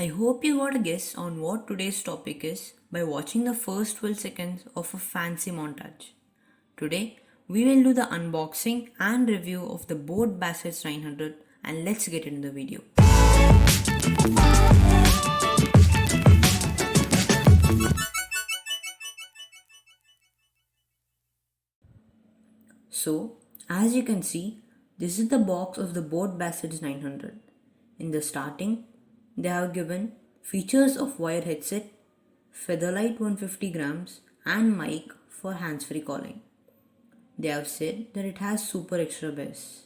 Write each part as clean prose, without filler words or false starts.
I hope you got a guess on what today's topic is by watching the first 12 seconds of a fancy montage. Today, we will do the unboxing and review of the Boat Bassheads 900 and let's get into the video. So, as you can see, this is the box of the Boat Bassheads 900. In the starting, they have given features of wired headset, featherlight 150 grams and mic for hands-free calling. They have said that it has super extra bass.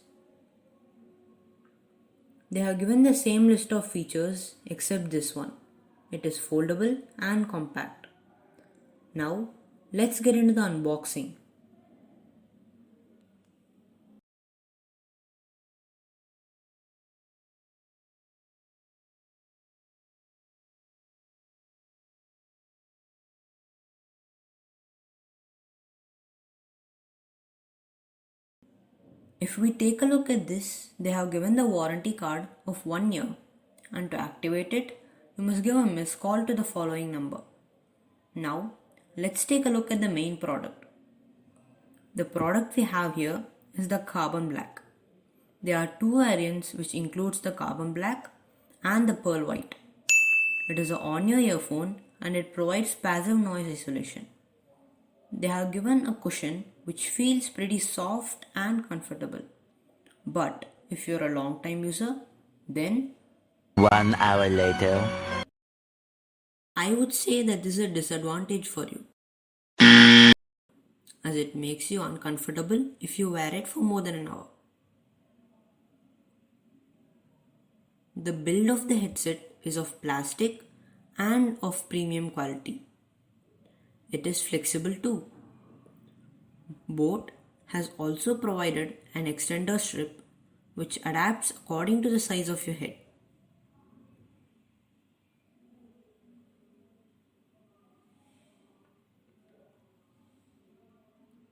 They have given the same list of features except this one. It is foldable and compact. Now, let's get into the unboxing. If we take a look at this, they have given the warranty card of 1 year, and to activate it, you must give a missed call to the following number. Now, let's take a look at the main product. The product we have here is the carbon black. There are two variants which includes the carbon black and the pearl white. It is an on-ear earphone and it provides passive noise isolation. They have given a cushion which feels pretty soft and comfortable. But if you're a long time user, then 1 hour later, I would say that this is a disadvantage for you, as it makes you uncomfortable if you wear it for more than an hour. The build of the headset is of plastic and of premium quality. It is flexible too. Boat has also provided an extender strip which adapts according to the size of your head.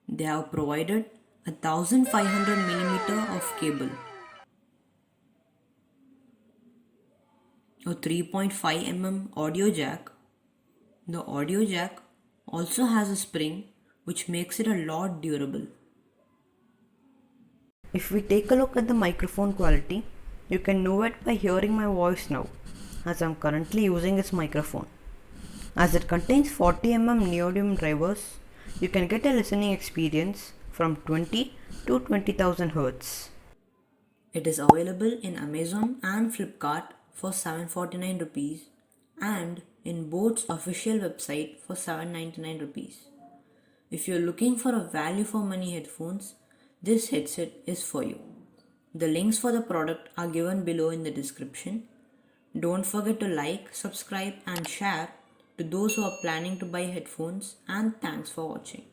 They have provided a 1500mm of cable, a 3.5mm audio jack. The audio jack also has a spring which makes it a lot durable. If we take a look at the microphone quality, you can know it by hearing my voice now, as I am currently using this microphone. As it contains 40mm neodymium drivers, you can get a listening experience from 20 to 20,000 Hz. It is available in Amazon and Flipkart for 749 rupees and in Boat's official website for 799 rupees. If you're looking for a value for money headphones, this headset is for you. The links for the product are given below in the description. Don't forget to like, subscribe and share to those who are planning to buy headphones, and thanks for watching.